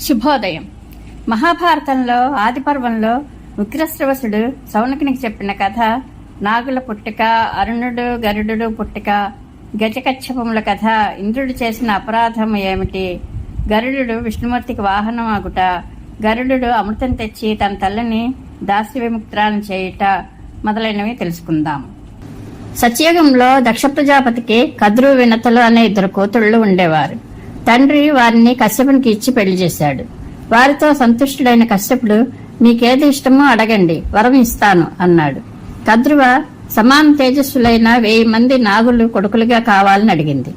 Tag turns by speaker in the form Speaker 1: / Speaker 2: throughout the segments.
Speaker 1: శుభోదయం. మహాభారతంలో ఆదిపర్వంలో ఉగ్రశ్రవసుడు శౌనకునికి చెప్పిన కథ, నాగుల పుట్టిక, అరుణుడు గరుడు పుట్టిక, గజకచ్చపముల కథ, ఇంద్రుడు చేసిన అపరాధం ఏమిటి, గరుడు విష్ణుమూర్తికి వాహనం ఆగుట, గరుడు అమృతం తెచ్చి తన తల్లిని దాస్య విముక్తురాలను చేయుట మొదలైనవి తెలుసుకుందాం. సత్యయుగంలో దక్ష ప్రజాపతికి కద్రు, వినతలు అనే ఇద్దరు కూతుళ్లు ఉండేవారు. తండ్రి వారిని కశ్యపునికి ఇచ్చి పెళ్లి చేశాడు. వారితో సంతుష్టుడైన కశ్యపుడు, నీకేది ఇష్టమో అడగండి, వరం ఇస్తాను అన్నాడు. కద్రువ సమాన తేజస్సులైన 1000 మంది నాగులు కొడుకులుగా కావాలని అడిగింది.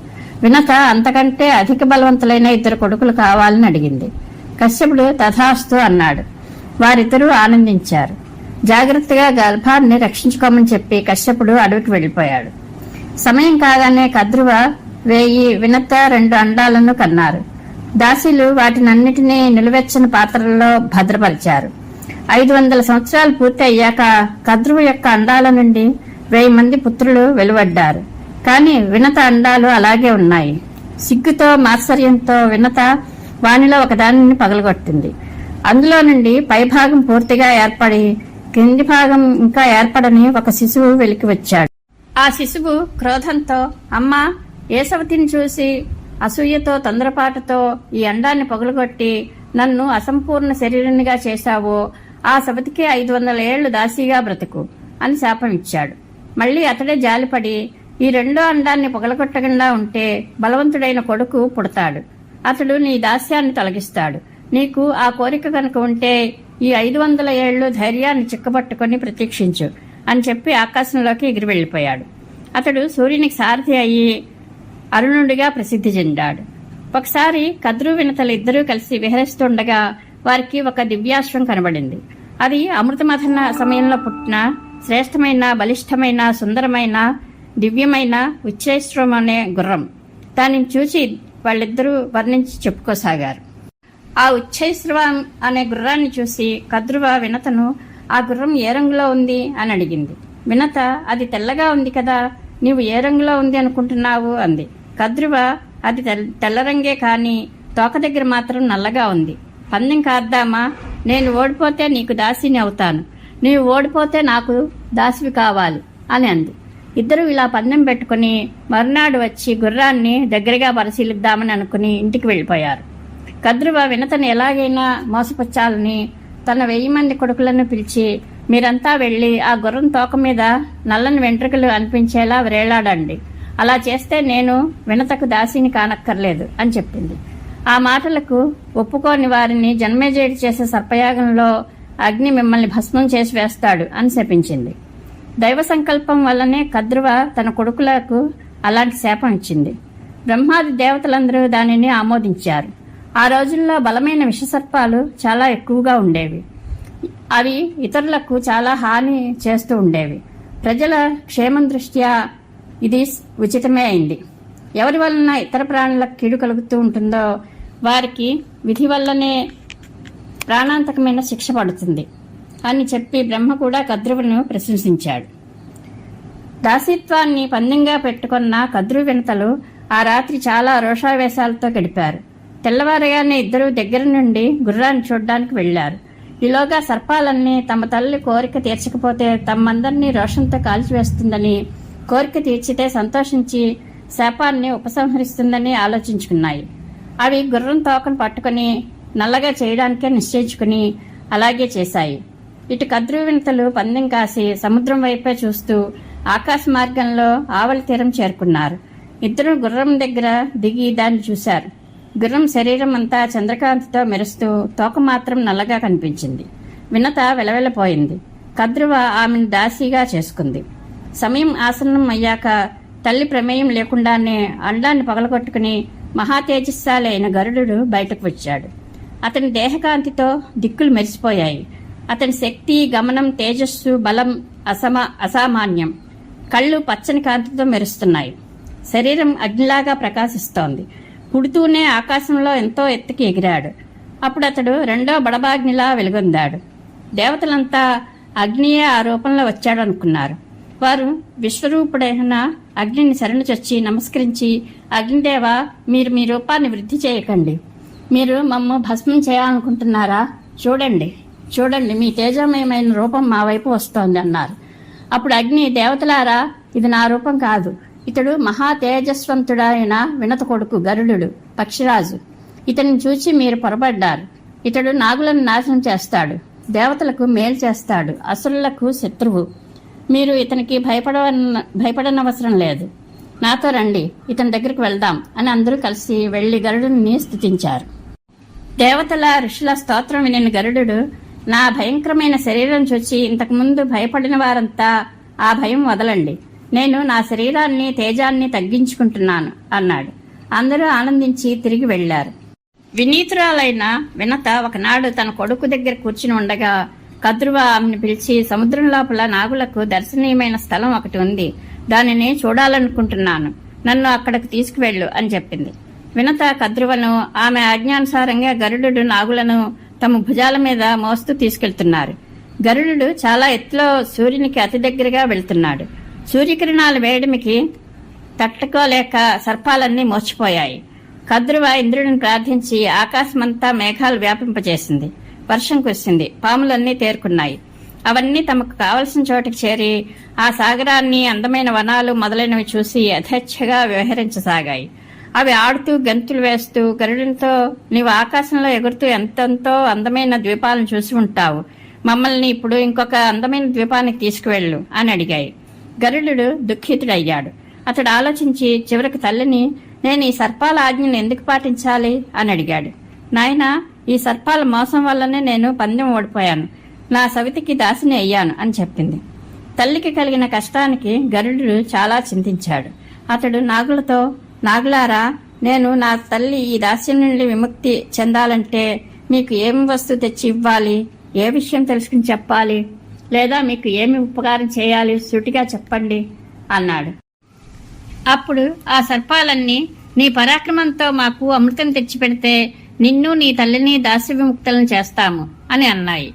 Speaker 1: వినత అంతకంటే అధిక బలవంతులైన 2 కొడుకులు కావాలని అడిగింది. కశ్యపుడు తథాస్తు అన్నాడు. వారిద్దరూ ఆనందించారు. జాగ్రత్తగా గర్భాన్ని రక్షించుకోమని చెప్పి కశ్యపుడు అడవికి వెళ్లిపోయాడు. సమయం కాగానే కద్రువ 1000, వినత 2 అండాలను కన్నారు. దాసీలు వాటినన్నిటినీ నిలువెచ్చని పాత్రల్లో భద్రపరిచారు. 500 సంవత్సరాలు పూర్తి అయ్యాక కద్రువ యొక్క అండాల నుండి 1000 మంది పుత్రులు వెలువడ్డారు. కాని వినత అండాలు అలాగే ఉన్నాయి. సిగ్గుతో మాత్సర్యంతో వినత వానిలో ఒకదానిని పగలగొట్టింది. అందులో నుండి పైభాగం పూర్తిగా ఏర్పడి కింది భాగం ఇంకా ఏర్పడని ఒక శిశువు వెలికి వచ్చాడు. ఆ శిశువు క్రోధంతో, అమ్మా, ఏ సవతిని చూసి అసూయతో తొందరపాటుతో ఈ అండాన్ని పగులగొట్టి నన్ను అసంపూర్ణ శరీరునిగా చేశావో ఆ సవతికి 500 ఏళ్లు దాసీగా బ్రతుకు అని శాపం ఇచ్చాడు. మళ్లీ అతడే జాలిపడి, ఈ 2వ అండాన్ని పగలగొట్టకుండా ఉంటే బలవంతుడైన కొడుకు పుడతాడు. అతడు నీ దాస్యాన్ని తొలగిస్తాడు. నీకు ఆ కోరిక కనుక ఉంటే ఈ 500 ఏళ్లు ధైర్యాన్ని చిక్కబట్టుకుని ప్రతీక్షించు అని చెప్పి ఆకాశంలోకి ఎగిరి వెళ్లిపోయాడు. అతడు సూర్యునికి సారథి అయ్యి అరుణుడిగా ప్రసిద్ధి చెందాడు. ఒకసారి కద్రు, వినతలు ఇద్దరూ కలిసి విహరిస్తుండగా వారికి ఒక దివ్యాశ్వం కనబడింది. అది అమృతమథన సమయంలో పుట్టిన శ్రేష్టమైన, బలిష్టమైన, సుందరమైన, దివ్యమైన ఉచ్చైశ్వం అనే గుర్రం. దానిని చూసి వాళ్ళిద్దరూ వర్ణించి చెప్పుకోసాగారు. ఆ ఉచ్చైశ్రవం అనే గుర్రాన్ని చూసి కద్రువ వినతను, ఆ గుర్రం ఏ రంగులో ఉంది అని అడిగింది. వినత, అది తెల్లగా ఉంది కదా, నీవు ఏ రంగులో ఉంది అనుకుంటున్నావు అంది. కద్రువ, అది తెల్ల రంగే కాని తోక దగ్గర మాత్రం నల్లగా ఉంది. పందెం కాద్దామా? నేను ఓడిపోతే నీకు దాసిని అవుతాను, నీవు ఓడిపోతే నాకు దాసివి కావాలి అని అంది. ఇద్దరు ఇలా పందెం పెట్టుకుని మరునాడు వచ్చి గుర్రాన్ని దగ్గరగా పరిశీలిద్దామని అనుకుని ఇంటికి వెళ్లిపోయారు. కద్రువ వినతను ఎలాగైనా మోసపుచ్చాలని తన 1000 మంది కొడుకులను పిలిచి, మీరంతా వెళ్లి ఆ గుర్రం తోక మీద నల్లని వెంట్రుకలు అనిపించేలా వ్రేలాడండి. అలా చేస్తే నేను వినతకు దాసిని కానక్కర్లేదు అని చెప్పింది. ఆ మాటలకు ఒప్పుకోని వారిని జన్మేజయుడు చేసే సర్పయాగంలో అగ్ని మిమ్మల్ని భస్మం చేసి వేస్తాడు అని శపించింది. దైవ సంకల్పం వల్లనే కద్రువ తన కొడుకులకు అలాంటి శాపం ఇచ్చింది. బ్రహ్మాది దేవతలందరూ దానిని ఆమోదించారు. ఆ రోజుల్లో బలమైన విషసర్పాలు చాలా ఎక్కువగా ఉండేవి. అవి ఇతరులకు చాలా హాని చేస్తూ ఉండేవి. ప్రజల క్షేమం దృష్ట్యా ఇది ఉచితమే అయింది. ఎవరి వలన ఇతర ప్రాణులకు కీడు కలుగుతూ ఉంటుందో వారికి విధి వల్లనే ప్రాణాంతకమైన శిక్ష పడుతుంది అని చెప్పి బ్రహ్మ కూడా కద్రువును ప్రశంసించాడు. దాసీత్వాన్ని పందెంగా పెట్టుకున్న కద్రు, వినతలు ఆ రాత్రి చాలా రోషావేశాలతో గడిపారు. తెల్లవారగానే ఇద్దరు దగ్గర నుండి గుర్రాన్ని చూడ్డానికి వెళ్లారు. ఈలోగా సర్పాలన్నీ తమ తల్లి కోరిక తీర్చకపోతే తమ్మందరినీ రోషంతో కాల్చివేస్తుందని, కోరిక తీర్చితే సంతోషించి శాపాన్ని ఉపసంహరిస్తుందని ఆలోచించుకున్నాయి. అవి గుర్రం తోకను పట్టుకుని నల్లగా చేయడానికే నిశ్చయించుకుని అలాగే చేశాయి. ఇటు కద్రు, వినతలు పందెం కాసి సముద్రం వైపే చూస్తూ ఆకాశ మార్గంలో ఆవలి తీరం చేరుకున్నారు. ఇద్దరు గుర్రం దగ్గర దిగి దాన్ని చూశారు. గుర్రం శరీరం అంతా చంద్రకాంతితో మెరుస్తూ తోక మాత్రం నల్లగా కనిపించింది. వినత వెలవెలపోయింది. కద్రువ ఆమెను దాసీగా చేసుకుంది. సమయం ఆసన్నం అయ్యాక తల్లి ప్రమేయం లేకుండానే అండాన్ని పగలగొట్టుకుని మహాతేజస్సాలి అయిన గరుడు బయటకు వచ్చాడు. అతని దేహకాంతితో దిక్కులు మెరిసిపోయాయి. అతని శక్తి, గమనం, తేజస్సు, బలం అసామాన్యం. కళ్ళు పచ్చని కాంతితో మెరుస్తున్నాయి. శరీరం అగ్నిలాగా ప్రకాశిస్తోంది. పుడుతూనే ఆకాశంలో ఎంతో ఎత్తుకి ఎగిరాడు. అప్పుడు అతడు 2వ బడబాగ్నిలా వెలుగొందాడు. దేవతలంతా అగ్నియే ఆ రూపంలో వచ్చాడనుకున్నారు. వారు విశ్వరూపుడైన అగ్నిని శరణు చొచ్చి నమస్కరించి, అగ్నిదేవ, మీరు మీ రూపాన్ని వృద్ధి చేయకండి, మీరు మమ్మ భస్మం చేయాలనుకుంటున్నారా? చూడండి చూడండి, మీ తేజమయమైన రూపం మా వైపు వస్తోంది అన్నారు. అప్పుడు అగ్ని, దేవతలారా, ఇది నా రూపం కాదు. ఇతడు మహా తేజస్వంతుడైన వినత కొడుకు గరుడు, పక్షిరాజు. ఇతన్ని చూచి మీరు పొరపడ్డారు. ఇతడు నాగులను నాశనం చేస్తాడు, దేవతలకు మేలు చేస్తాడు, అసురులకు శత్రువు. మీరు ఇతనికి భయపడనవసరం లేదు. నాతో రండి, ఇతని దగ్గరికి వెళ్దాం అని అందరూ కలిసి వెళ్లి గరుడుని స్తుతించారు. దేవతల ఋషుల స్తోత్రం వినిన గరుడు, నా భయంకరమైన శరీరం చూచి ఇంతకుముందు భయపడిన వారంతా ఆ భయం వదలండి. నేను నా శరీరాన్ని తేజాన్ని తగ్గించుకుంటున్నాను అన్నాడు. అందరూ ఆనందించి తిరిగి వెళ్లారు. వినీతురాలైన వినత ఒకనాడు తన కొడుకు దగ్గర కూర్చుని ఉండగా కద్రువ ఆమెను పిలిచి, సముద్రం లోపల నాగులకు దర్శనీయమైన స్థలం ఒకటి ఉంది, దానిని చూడాలనుకుంటున్నాను, నన్ను అక్కడికి తీసుకువెళ్ళు అని చెప్పింది. వినత కద్రువను ఆమె ఆజ్ఞానుసారంగా గరుడు నాగులను తమ భుజాల మీద మోస్తూ తీసుకెళ్తున్నారు. గరుడు చాలా ఎత్తులో సూర్యునికి అతి దగ్గరగా వెళ్తున్నాడు. సూర్యకిరణాల వేడిమికి తట్టుకోలేక సర్పాలన్నీ మోర్చిపోయాయి. కద్రువ ఇంద్రుడిని ప్రార్థించి ఆకాశమంతా మేఘాలు వ్యాపింపజేసింది. వర్షం కురిసింది, పాములన్నీ తేరుకున్నాయి. అవన్నీ తమకు కావలసిన చోటికి చేరి ఆ సాగరాన్ని, అందమైన వనాలు మొదలైనవి చూసి యథేచ్ఛగా వ్యవహరించసాగాయి. అవి ఆడుతూ గంతులు వేస్తూ గరుడితో, నీవు ఆకాశంలో ఎగురుతూ ఎంతెంతో అందమైన ద్వీపాలను చూసి ఉంటావు, మమ్మల్ని ఇప్పుడు ఇంకొక అందమైన ద్వీపానికి తీసుకువెళ్ళు అని అడిగాయి. గరుడు దుఃఖితుడయ్యాడు. అతడు ఆలోచించి చివరికి తల్లిని, నేను ఈ సర్పాల ఆజ్ఞను ఎందుకు పాటించాలి అని అడిగాడు. నాయనా, ఈ సర్పాల మోసం వల్లనే నేను పందెం ఓడిపోయాను, నా సవితికి దాసిని అయ్యాను అని చెప్పింది. తల్లికి కలిగిన కష్టానికి గరుడు చాలా చింతించాడు. అతడు నాగులతో, నాగులారా, నేను నా తల్లి ఈ దాస్యం నుండి విముక్తి చెందాలంటే మీకు ఏమి వస్తువు తెచ్చి ఇవ్వాలి, ఏ విషయం తెలుసుకుని చెప్పాలి, లేదా మీకు ఏమి ఉపకారం చేయాలి, సూటిగా చెప్పండి అన్నాడు. అప్పుడు ఆ సర్పాలన్నీ, నీ పరాక్రమంతో మాకు అమృతం తెచ్చిపెడితే నిన్ను నీ తల్లిని దాస్య విముక్తులను చేస్తాము అని అన్నాయి.